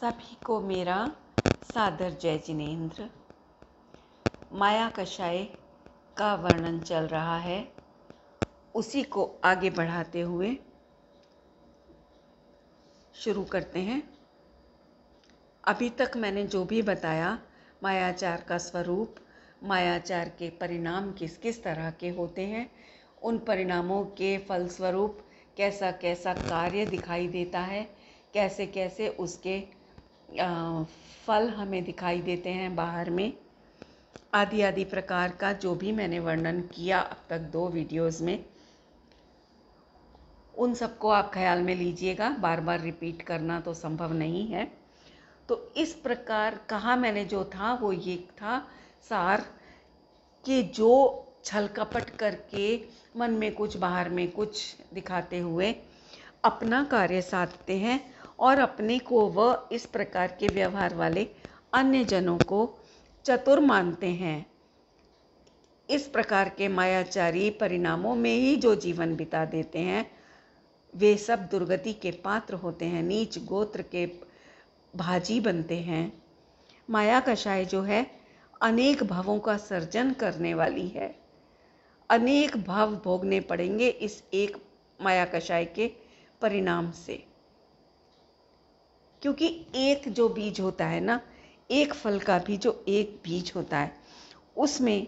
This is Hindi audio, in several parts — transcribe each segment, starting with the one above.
सभी को मेरा सादर जय जिनेंद्र। माया कषाय का वर्णन चल रहा है, उसी को आगे बढ़ाते हुए शुरू करते हैं। अभी तक मैंने जो भी बताया, मायाचार का स्वरूप, मायाचार के परिणाम किस किस तरह के होते हैं, उन परिणामों के फलस्वरूप कैसा कैसा कार्य दिखाई देता है, कैसे कैसे उसके फल हमें दिखाई देते हैं बाहर में, आदि आदि प्रकार का जो भी मैंने वर्णन किया अब तक 2 वीडियोस में, उन सबको आप ख्याल में लीजिएगा। बार बार रिपीट करना तो संभव नहीं है। तो इस प्रकार कहा मैंने जो था वो ये था सार कि जो छल कपट करके मन में कुछ बाहर में कुछ दिखाते हुए अपना कार्य साधते हैं और अपने को वह इस प्रकार के व्यवहार वाले अन्य जनों को चतुर मानते हैं। इस प्रकार के मायाचारी परिणामों में ही जो जीवन बिता देते हैं, वे सब दुर्गति के पात्र होते हैं, नीच गोत्र के भाजी बनते हैं। माया कषाय जो है अनेक भवों का सर्जन करने वाली है। अनेक भव भोगने पड़ेंगे इस एक माया कषाय के परिणाम से, क्योंकि एक जो बीज होता है ना, एक फल का भी जो एक बीज होता है, उसमें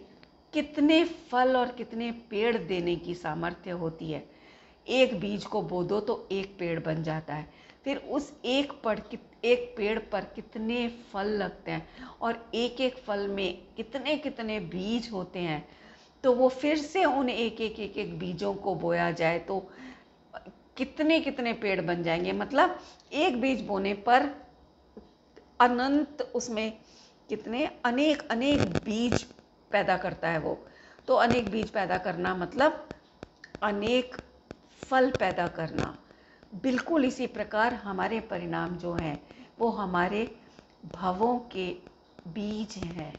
कितने फल और कितने पेड़ देने की सामर्थ्य होती है। एक बीज को बो दो तो एक पेड़ बन जाता है, फिर उस एक पेड़ पर कितने फल लगते हैं और एक एक फल में कितने कितने बीज होते हैं। तो वो फिर से उन एक बीजों को बोया जाए तो कितने कितने पेड़ बन जाएंगे। मतलब एक बीज बोने पर अनंत उसमें कितने अनेक अनेक बीज पैदा करता है वो। तो अनेक बीज पैदा करना मतलब अनेक फल पैदा करना। बिल्कुल इसी प्रकार हमारे परिणाम जो हैं वो हमारे भवों के बीज हैं।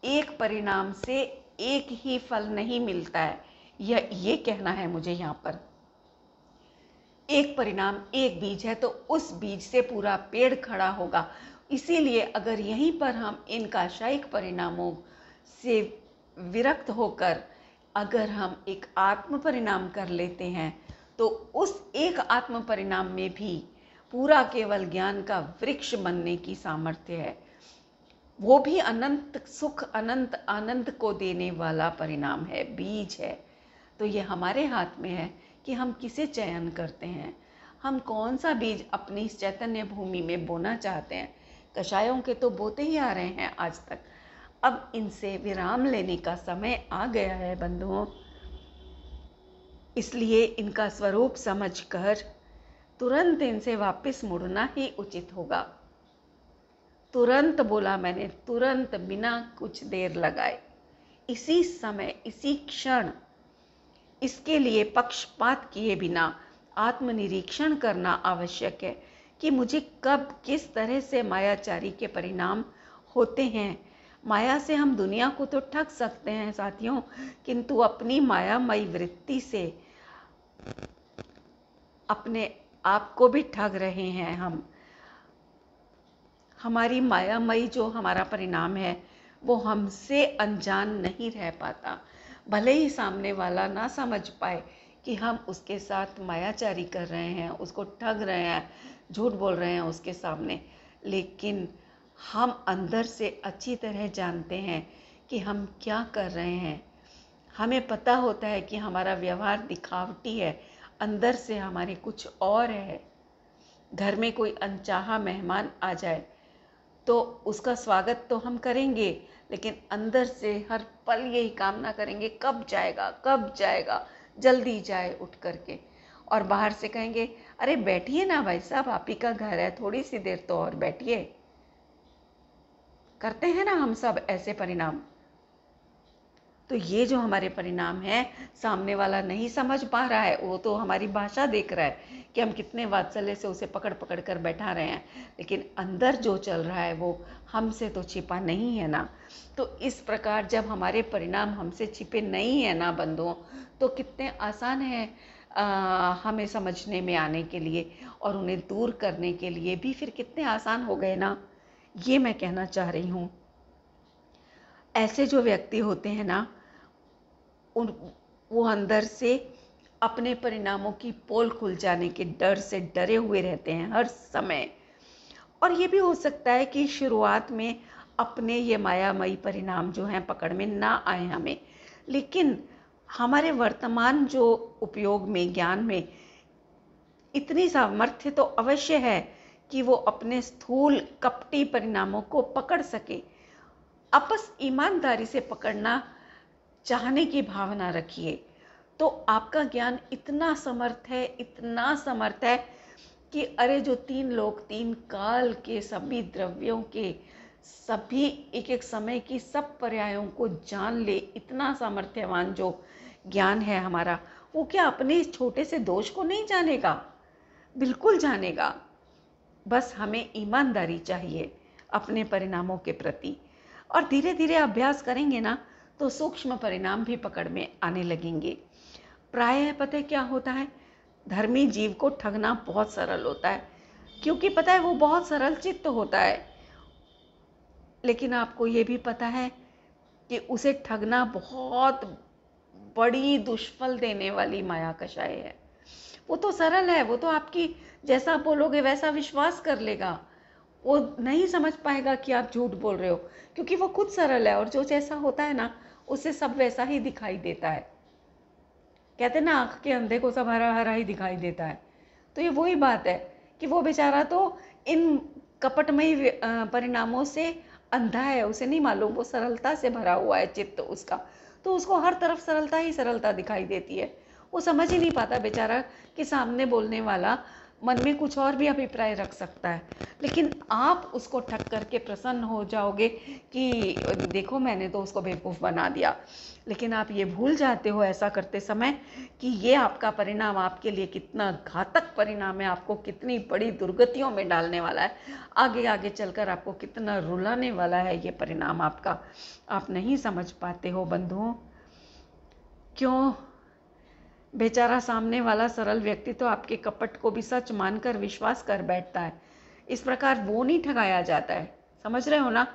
एक परिणाम से एक ही फल नहीं मिलता है, ये कहना है मुझे यहाँ पर। एक परिणाम एक बीज है तो उस बीज से पूरा पेड़ खड़ा होगा। इसीलिए अगर यहीं पर हम इन काषायिक परिणामों से विरक्त होकर अगर हम एक आत्म परिणाम कर लेते हैं तो उस एक आत्म परिणाम में भी पूरा केवल ज्ञान का वृक्ष बनने की सामर्थ्य है। वो भी अनंत सुख, अनंत आनंद को देने वाला परिणाम है, बीज है। तो ये हमारे हाथ में है कि हम किसे चयन करते हैं, हम कौन सा बीज अपनी इस चैतन्य भूमि में बोना चाहते हैं। कषायों के तो बोते ही आ रहे हैं आज तक। अब इनसे विराम लेने का समय आ गया है बंधुओं। इसलिए इनका स्वरूप समझकर तुरंत इनसे वापस मुड़ना ही उचित होगा। तुरंत बोला मैंने, तुरंत, बिना कुछ देर लगाए, इसी समय, इसी क्षण। इसके लिए पक्षपात किए बिना आत्मनिरीक्षण करना आवश्यक है कि मुझे कब किस तरह से मायाचारी के परिणाम होते हैं। माया से हम दुनिया को तो ठग सकते हैं साथियों, किंतु अपनी मायामयी वृत्ति से अपने आप को भी ठग रहे हैं हम। हमारी मायामयी जो हमारा परिणाम है वो हमसे अनजान नहीं रह पाता। भले ही सामने वाला ना समझ पाए कि हम उसके साथ मायाचारी कर रहे हैं, उसको ठग रहे हैं, झूठ बोल रहे हैं उसके सामने, लेकिन हम अंदर से अच्छी तरह जानते हैं कि हम क्या कर रहे हैं। हमें पता होता है कि हमारा व्यवहार दिखावटी है, अंदर से हमारे कुछ और है। घर में कोई अनचाहा मेहमान आ जाए तो उसका स्वागत तो हम करेंगे, लेकिन अंदर से हर पल यही कामना करेंगे कब जाएगा, जल्दी जाए उठ करके। और बाहर से कहेंगे अरे बैठिए ना भाई साहब, आप ही का घर है, थोड़ी सी देर तो और बैठिए। करते हैं ना हम सब ऐसे परिणाम। तो ये जो हमारे परिणाम है, सामने वाला नहीं समझ पा रहा है, वो तो हमारी भाषा देख रहा है कि हम कितने वात्सल्य से उसे पकड़ पकड़ कर बैठा रहे हैं, लेकिन अंदर जो चल रहा है वो हमसे तो छिपा नहीं है ना। तो इस प्रकार जब हमारे परिणाम हमसे छिपे नहीं है ना बंधुओं, तो कितने आसान है हमें समझने में आने के लिए और उन्हें दूर करने के लिए भी फिर कितने आसान हो गए ना, ये मैं कहना चाह रही हूँ। ऐसे जो व्यक्ति होते हैं ना, वो अंदर से अपने परिणामों की पोल खुल जाने के डर से डरे हुए रहते हैं हर समय। और ये भी हो सकता है कि शुरुआत में अपने ये मायामयी परिणाम जो हैं पकड़ में ना आए हमें, लेकिन हमारे वर्तमान जो उपयोग में, ज्ञान में इतनी सामर्थ्य तो अवश्य है कि वो अपने स्थूल कपटी परिणामों को पकड़ सके। अब बस ईमानदारी से पकड़ना चाहने की भावना रखिए, तो आपका ज्ञान इतना समर्थ है, इतना समर्थ है कि अरे जो 3 लोक 3 काल के सभी द्रव्यों के सभी एक एक समय की सब पर्यायों को जान ले, इतना सामर्थ्यवान जो ज्ञान है हमारा, वो क्या अपने इस छोटे से दोष को नहीं जानेगा? बिल्कुल जानेगा। बस हमें ईमानदारी चाहिए अपने परिणामों के प्रति, और धीरे धीरे अभ्यास करेंगे ना तो सूक्ष्म परिणाम भी पकड़ में आने लगेंगे। प्रायः पता है क्या होता है, धर्मी जीव को ठगना बहुत सरल होता है, क्योंकि पता है वो बहुत सरल चित्त होता है। लेकिन आपको ये भी पता है कि उसे ठगना बहुत बड़ी दुष्फल देने वाली माया कषाय है। वो तो सरल है, वो तो आपकी जैसा बोलोगे वैसा विश्वास कर लेगा, वो नहीं समझ पाएगा कि आप झूठ बोल रहे हो, क्योंकि वो खुद सरल है और जो जैसा होता है ना उसे सब वैसा ही दिखाई देता है। कहते हैं ना, आँख के अंधे को सब हरा हरा ही दिखाई देता है। तो ये वही बात है कि वो बेचारा तो इन कपटमयी परिणामों से अंधा है, उसे नहीं मालूम, वो सरलता से भरा हुआ है चित्त उसका, तो उसको हर तरफ सरलता ही सरलता दिखाई देती है। वो समझ ही नहीं पाता बेचारा कि सामने बोलने वाला मन में कुछ और भी अभिप्राय रख सकता है। लेकिन आप उसको ठग करके प्रसन्न हो जाओगे कि देखो मैंने तो उसको बेवकूफ़ बना दिया, लेकिन आप ये भूल जाते हो ऐसा करते समय कि ये आपका परिणाम आपके लिए कितना घातक परिणाम है, आपको कितनी बड़ी दुर्गतियों में डालने वाला है, आगे आगे चलकर आपको कितना रुलाने वाला है ये परिणाम आपका। आप नहीं समझ पाते हो बंधुओं। क्यों? बेचारा सामने वाला सरल व्यक्ति तो आपके कपट को भी सच मानकर विश्वास कर बैठता है। इस प्रकार वो नहीं ठगाया जाता है, समझ रहे हो ना?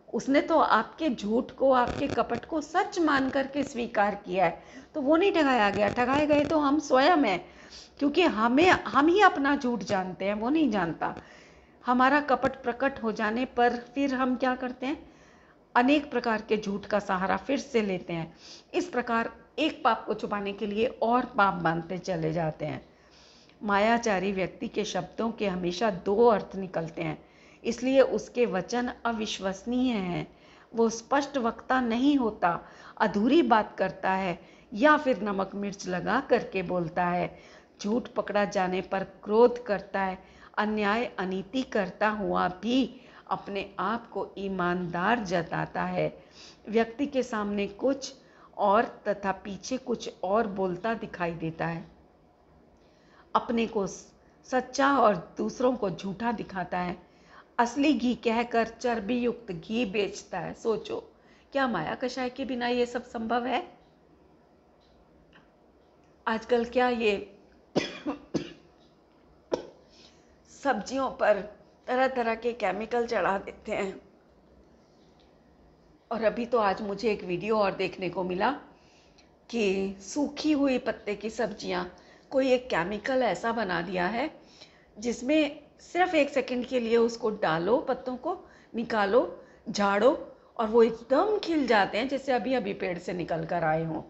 उसने तो आपके झूठ को, आपके कपट को सच मान करके स्वीकार किया है, तो वो नहीं ठगाया गया। ठगाए गए तो हम स्वयं हैं, क्योंकि हम ही अपना झूठ जानते हैं, वो नहीं जानता। हमारा कपट प्रकट हो जाने पर फिर हम क्या करते हैं, अनेक प्रकार के झूठ का सहारा फिर से लेते हैं। इस प्रकार एक पाप को छुपाने के लिए और पाप बांधते चले जाते हैं। मायाचारी व्यक्ति के शब्दों के हमेशा 2 अर्थ निकलते हैं, इसलिए उसके वचन अविश्वसनीय हैं। वो स्पष्ट वक्ता नहीं होता, अधूरी बात करता है या फिर नमक मिर्च लगा करके बोलता है। झूठ पकड़ा जाने पर क्रोध करता है, अन्याय अनीति करता हुआ भी अपने आप को ईमानदार जताता है। व्यक्ति के सामने कुछ और तथा पीछे कुछ और बोलता दिखाई देता है। अपने को सच्चा और दूसरों को झूठा दिखाता है। असली घी कहकर चर्बी युक्त घी बेचता है। सोचो, क्या माया कषाय के बिना ये सब संभव है? आजकल क्या ये सब्जियों पर तरह तरह के केमिकल चढ़ा देते हैं। और अभी तो आज मुझे एक वीडियो और देखने को मिला कि सूखी हुई पत्ते की सब्जियां कोई एक केमिकल ऐसा बना दिया है जिसमें सिर्फ 1 सेकंड के लिए उसको डालो, पत्तों को निकालो, झाड़ो और वो एकदम खिल जाते हैं जैसे अभी अभी पेड़ से निकल कर आए हों।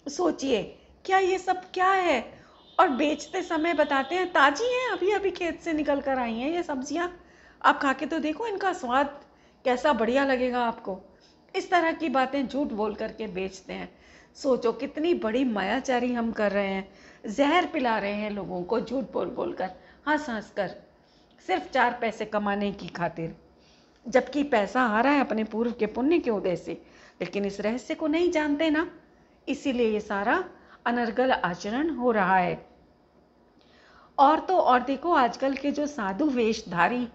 सोचिए, क्या ये सब क्या है? और बेचते समय बताते हैं ताजी हैं, अभी अभी खेत से निकल कर आई हैं ये सब्जियां, आप खा के तो देखो, इनका स्वाद कैसा बढ़िया लगेगा आपको। इस तरह की बातें झूठ बोल करके बेचते हैं। सोचो कितनी बड़ी मायाचारी हम कर रहे हैं, जहर पिला रहे हैं लोगों को झूठ बोल बोल कर, हंस हंस कर, सिर्फ 4 पैसे कमाने की खातिर, जबकि पैसा आ रहा है अपने पूर्व के पुण्य के उदय से। लेकिन इस रहस्य को नहीं जानते ना, इसीलिए ये सारा अनर्गल आचरण हो रहा है। और तो और देखो, आजकल के जो साधु वेशधारी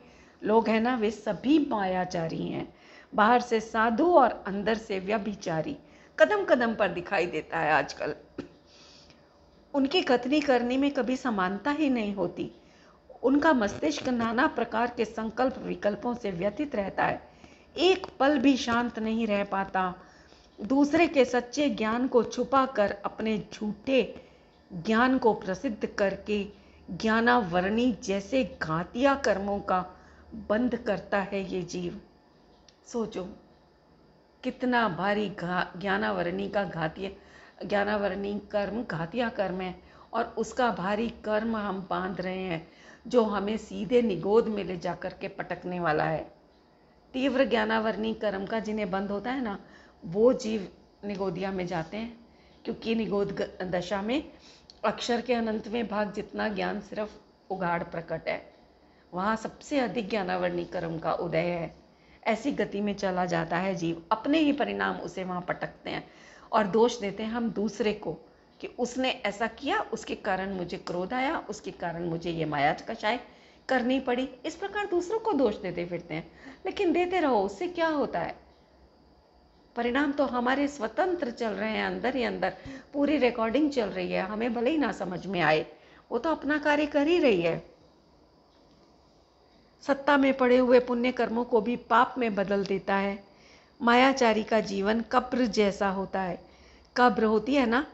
लोग हैं ना, वे सभी मायाचारी हैं। बाहर से साधु और अंदर से व्यभिचारी कदम कदम पर दिखाई देता है आजकल। उनकी कथनी करनी में कभी समानता ही नहीं होती। उनका मस्तिष्क नाना प्रकार के संकल्प विकल्पों से व्यथित रहता है, एक पल भी शांत नहीं रह पाता। दूसरे के सच्चे ज्ञान को छुपाकर अपने झूठे ज्ञान को प्रसिद्ध करके ज्ञानावरणी जैसे घातिया कर्मों का बंद करता है ये जीव। सोचो कितना भारी ज्ञानावरणी कर्म घातिया कर्म है, और उसका भारी कर्म हम बांध रहे हैं जो हमें सीधे निगोद में ले जाकर के पटकने वाला है। तीव्र ज्ञानावरणी कर्म का जिन्हें बंद होता है ना, वो जीव निगोदिया में जाते हैं, क्योंकि निगोद दशा में अक्षर के अनंतवें भाग जितना ज्ञान सिर्फ उगाड़ प्रकट है, वहाँ सबसे अधिक ज्ञानावरणी कर्म का उदय है। ऐसी गति में चला जाता है जीव, अपने ही परिणाम उसे वहाँ पटकते हैं और दोष देते हैं हम दूसरे को कि उसने ऐसा किया, उसके कारण मुझे क्रोध आया, उसके कारण मुझे ये माया कषाय करनी पड़ी। इस प्रकार दूसरों को दोष देते फिरते हैं, लेकिन देते रहो, उससे क्या होता है? परिणाम तो हमारे स्वतंत्र चल रहे हैं, अंदर ही अंदर पूरी रिकॉर्डिंग चल रही है, हमें भले ही ना समझ में आए, वो तो अपना कार्य कर ही रही है। सत्ता में पड़े हुए पुण्य कर्मों को भी पाप में बदल देता है। मायाचारी का जीवन कब्र जैसा होता है। कब्र होती है ना,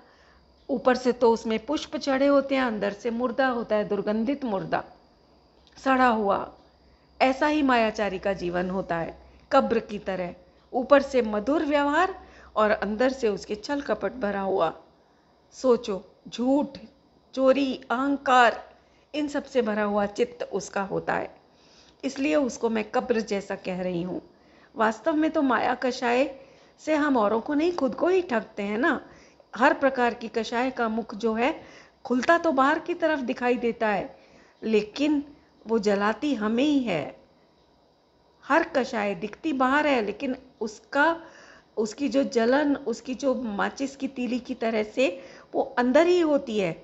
ऊपर से तो उसमें पुष्प चढ़े होते हैं, अंदर से मुर्दा होता है, दुर्गंधित मुर्दा, सड़ा हुआ। ऐसा ही मायाचारी का जीवन होता है, कब्र की तरह, ऊपर से मधुर व्यवहार और अंदर से उसके छल कपट भरा हुआ। सोचो, झूठ, चोरी, अहंकार, इन सब से भरा हुआ चित्त उसका होता है, इसलिए उसको मैं कब्र जैसा कह रही हूँ। वास्तव में तो माया कषाय से हम औरों को नहीं, खुद को ही ठगते हैं ना। हर प्रकार की कषाय का मुख जो है खुलता तो बाहर की तरफ दिखाई देता है, लेकिन वो जलाती हमें ही है। हर कषाय दिखती बाहर है, लेकिन उसकी जो जलन, उसकी जो माचिस की तीली की तरह से वो अंदर ही होती है।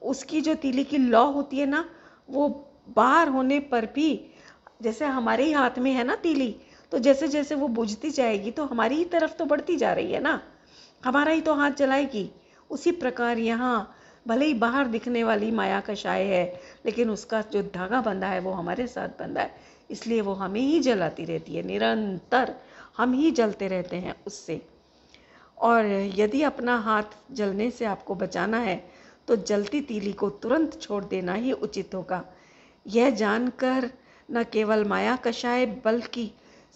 उसकी जो तीली की लौ होती है ना, वो बाहर होने पर भी, जैसे हमारे ही हाथ में है ना तीली, तो जैसे जैसे वो बुझती जाएगी तो हमारी ही तरफ तो बढ़ती जा रही है ना, हमारा ही तो हाथ जलाएगी। उसी प्रकार यहाँ भले ही बाहर दिखने वाली माया कषाय है, लेकिन उसका जो धागा बंधा है वो हमारे साथ बंधा है, इसलिए वो हमें ही जलाती रहती है, निरंतर हम ही जलते रहते हैं उससे। और यदि अपना हाथ जलने से आपको बचाना है तो जलती तीली को तुरंत छोड़ देना ही उचित होगा। यह जानकर न केवल माया कषाय बल्कि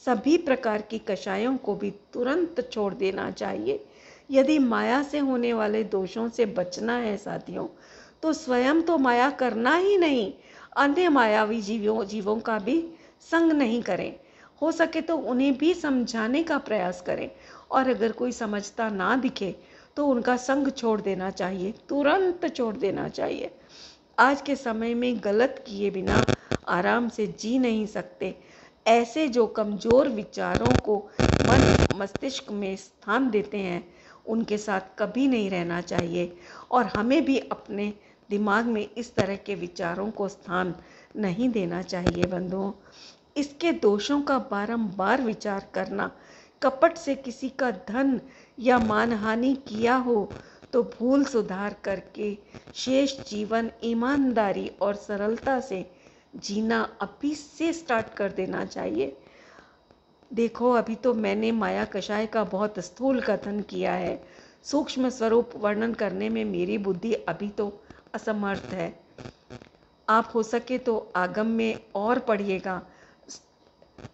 सभी प्रकार की कषायों को भी तुरंत छोड़ देना चाहिए। यदि माया से होने वाले दोषों से बचना है साथियों, तो स्वयं तो माया करना ही नहीं, अन्य मायावी जीवों का भी संग नहीं करें। हो सके तो उन्हें भी समझाने का प्रयास करें, और अगर कोई समझता ना दिखे तो उनका संग छोड़ देना चाहिए, तुरंत छोड़ देना चाहिए। आज के समय में गलत किए बिना आराम से जी नहीं सकते। ऐसे जो कमज़ोर विचारों को मन मस्तिष्क में स्थान देते हैं, उनके साथ कभी नहीं रहना चाहिए, और हमें भी अपने दिमाग में इस तरह के विचारों को स्थान नहीं देना चाहिए बंधुओं। इसके दोषों का बारंबार विचार करना, कपट से किसी का धन या मानहानि किया हो तो भूल सुधार करके शेष जीवन ईमानदारी और सरलता से जीना अभी से स्टार्ट कर देना चाहिए। देखो, अभी तो मैंने माया कषाय का बहुत स्थूल कथन किया है, सूक्ष्म स्वरूप वर्णन करने में मेरी बुद्धि अभी तो असमर्थ है। आप हो सके तो आगम में और पढ़िएगा।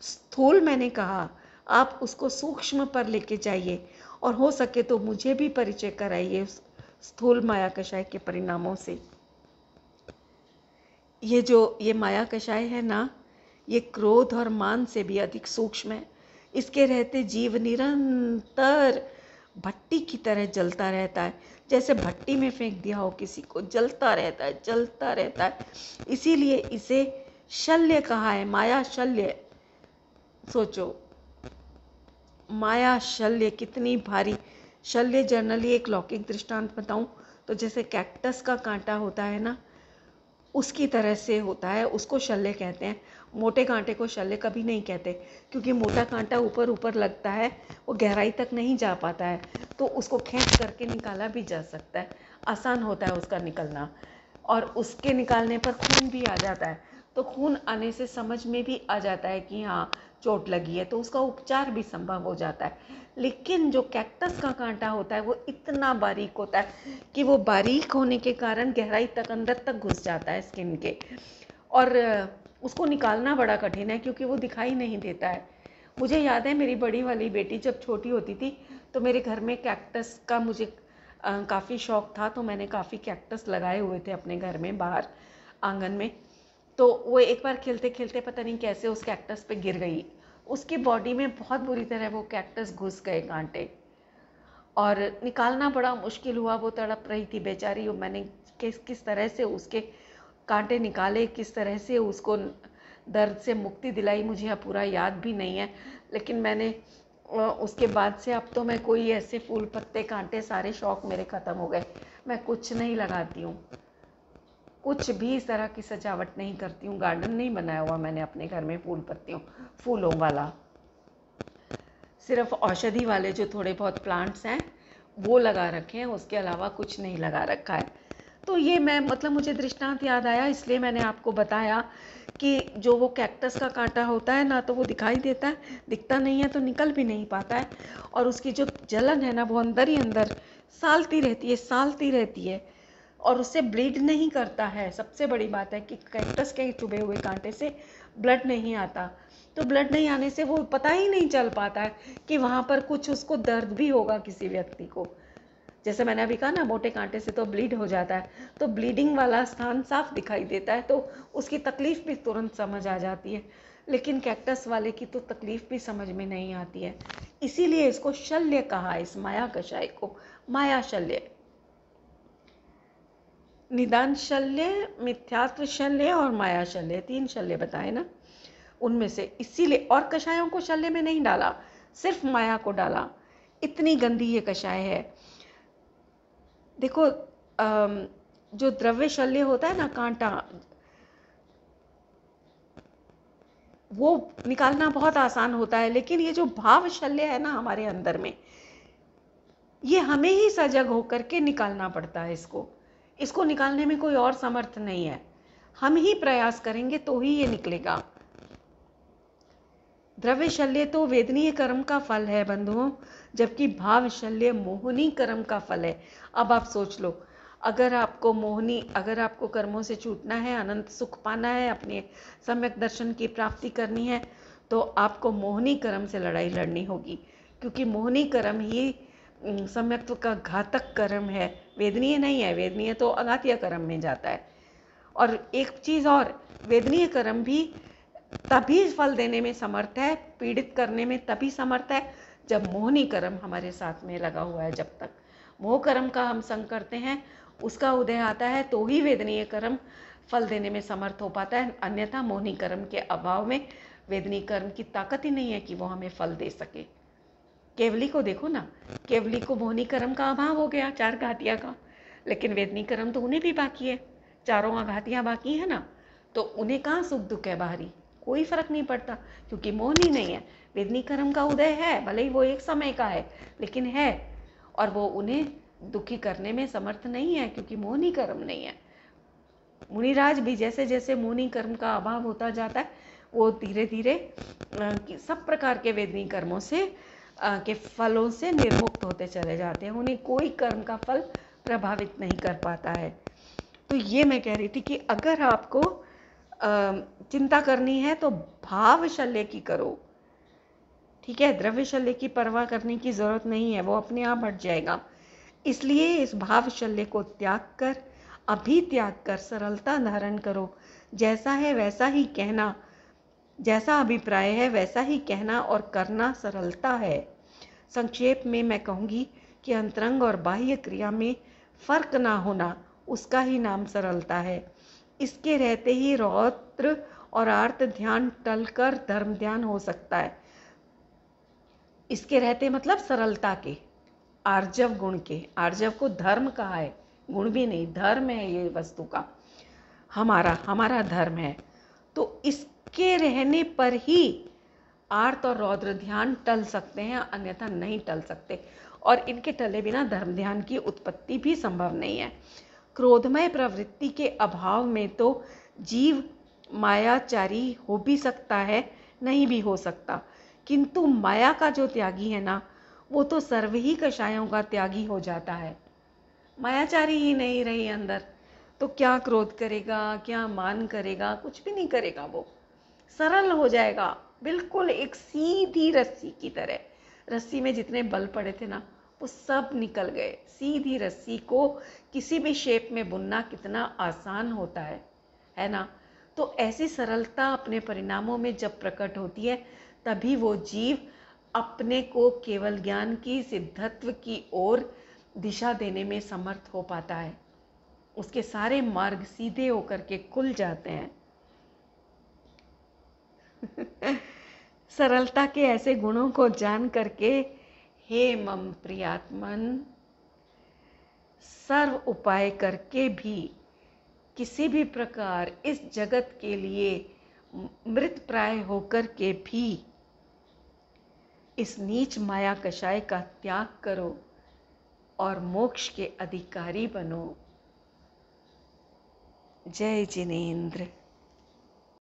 स्थूल मैंने कहा, आप उसको सूक्ष्म पर लेके जाइए, और हो सके तो मुझे भी परिचय कराइए स्थूल माया कषाय के परिणामों से। ये माया कषाय है ना, ये क्रोध और मान से भी अधिक सूक्ष्म है। इसके रहते जीव निरंतर भट्टी की तरह जलता रहता है, जैसे भट्टी में फेंक दिया हो किसी को, जलता रहता है, जलता रहता है। इसीलिए इसे शल्य कहा है, माया शल्य। सोचो, माया शल्य कितनी भारी। शल्य जनरली, एक लौकिक दृष्टांत बताऊं तो जैसे कैक्टस का कांटा होता है ना, उसकी तरह से होता है, उसको शल्य कहते हैं। मोटे कांटे को शल्य कभी नहीं कहते, क्योंकि मोटा कांटा ऊपर ऊपर लगता है, वो गहराई तक नहीं जा पाता है, तो उसको खींच करके निकाला भी जा सकता है। आसान होता है उसका निकलना, और उसके निकालने पर खून भी आ जाता है। तो खून आने से समझ में भी आ जाता है कि हाँ चोट लगी है, तो उसका उपचार भी संभव हो जाता है। लेकिन जो कैक्टस का कांटा होता है वो इतना बारीक होता है कि वो बारीक होने के कारण गहराई तक अंदर तक घुस जाता है स्किन के, और उसको निकालना बड़ा कठिन है क्योंकि वो दिखाई नहीं देता है। मुझे याद है मेरी बड़ी वाली बेटी जब छोटी होती थी तो मेरे घर में कैक्टस का मुझे काफ़ी शौक था, तो मैंने काफ़ी कैक्टस लगाए हुए थे अपने घर में बाहर आंगन में। तो वो एक बार खेलते खेलते पता नहीं कैसे उस कैक्टस पे गिर गई, उसकी बॉडी में बहुत बुरी तरह वो कैक्टस घुस गए कांटे, और निकालना बड़ा मुश्किल हुआ। वो तड़प रही थी बेचारी, मैंने किस तरह से उसके कांटे निकाले, किस तरह से उसको दर्द से मुक्ति दिलाई, मुझे अब पूरा याद भी नहीं है। लेकिन मैंने उसके बाद से अब तो मैं कोई ऐसे फूल पत्ते कांटे सारे शौक मेरे ख़त्म हो गए। मैं कुछ नहीं लगाती हूँ, कुछ भी इस तरह की सजावट नहीं करती हूँ, गार्डन नहीं बनाया हुआ मैंने अपने घर में फूलों वाला। सिर्फ औषधि वाले जो थोड़े बहुत प्लांट्स हैं वो लगा रखे हैं, उसके अलावा कुछ नहीं लगा रखा है। तो ये मैं मतलब मुझे दृष्टांत याद आया, इसलिए मैंने आपको बताया कि जो वो कैक्टस का कांटा होता है ना, तो वो दिखाई देता है, दिखता नहीं है तो निकल भी नहीं पाता है, और उसकी जो जलन है ना वो अंदर ही अंदर सालती रहती है, और उससे ब्लीड नहीं करता है। सबसे बड़ी बात है कि कैक्टस के चुभे हुए कांटे से ब्लड नहीं आता, तो ब्लड नहीं आने से वो पता ही नहीं चल पाता है कि वहाँ पर कुछ उसको दर्द भी होगा किसी व्यक्ति को। जैसे मैंने अभी कहा ना, मोटे कांटे से तो ब्लीड हो जाता है, तो ब्लीडिंग वाला स्थान साफ दिखाई देता है, तो उसकी तकलीफ भी तुरंत समझ आ जाती है। लेकिन कैक्टस वाले की तो तकलीफ भी समझ में नहीं आती है, इसीलिए इसको शल्य कहा, इस माया कषाय को माया शल्य। निदान शल्य, मिथ्यात्व शल्य और माया शल्य, 3 शल्य बताए ना उनमें से। इसीलिए, और कषायों को शल्य में नहीं डाला, सिर्फ माया को डाला। इतनी गंदी ये कषाय है। देखो जो द्रव्य शल्य होता है ना, कांटा, वो निकालना बहुत आसान होता है, लेकिन ये जो भाव शल्य है ना हमारे अंदर में, ये हमें ही सजग होकर के निकालना पड़ता है। इसको निकालने में कोई और समर्थ नहीं है, हम ही प्रयास करेंगे तो ही ये निकलेगा। द्रव्य शल्य तो वेदनीय कर्म का फल है बंधुओं, जबकि भाव शल्य मोहनी कर्म का फल है। अब आप सोच लो, अगर आपको कर्मों से छूटना है, अनंत सुख पाना है, अपने सम्यक दर्शन की प्राप्ति करनी है, तो आपको मोहनी कर्म से लड़ाई लड़नी होगी, क्योंकि मोहनी कर्म ही सम्यक्त्व का घातक कर्म है, वेदनीय नहीं है। वेदनीय तो अघातीय कर्म में जाता है। और एक चीज़ और, वेदनीय कर्म भी तभी फल देने में समर्थ है, पीड़ित करने में तभी समर्थ है, जब मोहनी कर्म हमारे साथ में लगा हुआ है। जब तक मोह कर्म का हम संग करते हैं, उसका उदय आता है, तो ही वेदनीय कर्म फल देने में समर्थ हो पाता है। अन्यथा मोहनी कर्म के अभाव में वेदनीय कर्म की ताकत ही नहीं है कि वो हमें फल दे सके। केवली को देखो ना, केवली को मोहनी कर्म का अभाव हो गया, 4 घातियाँ का, लेकिन वेदनीय कर्म तो उन्हें भी बाकी है, 4 घातियाँ बाकी है ना, तो उन्हें कहाँ सुख दुख है बाहरी, कोई फर्क नहीं पड़ता, क्योंकि मोहनी नहीं है। वेदनीय कर्म का उदय है, भले ही वो एक समय का है, लेकिन है, और वो उन्हें दुखी करने में समर्थ नहीं है, क्योंकि मोहनी कर्म नहीं है। मुनिराज भी जैसे जैसे मोहनी कर्म का अभाव होता जाता है, वो धीरे धीरे सब प्रकार के वेदनीय कर्मों से के फलों से निर्मुक्त होते चले जाते हैं, उन्हें कोई कर्म का फल प्रभावित नहीं कर पाता है। तो ये मैं कह रही थी कि अगर आपको चिंता करनी है तो भाव शल्य की करो, ठीक है। द्रव्य शल्य की परवाह करने की जरूरत नहीं है, वो अपने आप हट जाएगा। इसलिए इस भाव शल्य को त्याग कर सरलता धारण करो। जैसा है वैसा ही कहना, जैसा अभिप्राय है वैसा ही कहना और करना सरलता है। संक्षेप में मैं कहूँगी कि अंतरंग और बाह्य क्रिया में फर्क ना होना, उसका ही नाम सरलता है। इसके रहते ही रौद्र और आर्त ध्यान टलकर धर्म ध्यान हो सकता है। इसके रहते मतलब सरलता के, आर्जव गुण के। आर्जव को धर्म कहा है, गुण भी नहीं, धर्म है ये वस्तु का, हमारा धर्म है। तो इसके रहने पर ही आर्त और रौद्र ध्यान टल सकते हैं, अन्यथा नहीं टल सकते। और इनके टले बिना धर्म ध्यान की उत्पत्ति भी संभव नहीं है। क्रोधमय प्रवृत्ति के अभाव में तो जीव मायाचारी हो भी सकता है, नहीं भी हो सकता, किंतु माया का जो त्यागी है ना, वो तो सर्व ही कषायों का त्यागी हो जाता है। मायाचारी ही नहीं रही अंदर तो क्या क्रोध करेगा, क्या मान करेगा, कुछ भी नहीं करेगा। वो सरल हो जाएगा, बिल्कुल एक सीधी रस्सी की तरह। रस्सी में जितने बल पड़े थे ना, वो सब निकल गए। सीधी रस्सी को किसी भी शेप में बुनना कितना आसान होता है ना। तो ऐसी सरलता अपने परिणामों में जब प्रकट होती है, तभी वो जीव अपने को केवल ज्ञान की सिद्धत्व की ओर दिशा देने में समर्थ हो पाता है। उसके सारे मार्ग सीधे होकर के खुल जाते हैं। सरलता के ऐसे गुणों को जान करके हे मम प्रियात्मन, सर्व उपाय करके भी किसी भी प्रकार इस जगत के लिए मृत प्राय होकर के भी इस नीच माया कषाय का त्याग करो और मोक्ष के अधिकारी बनो। जय जिनेंद्र।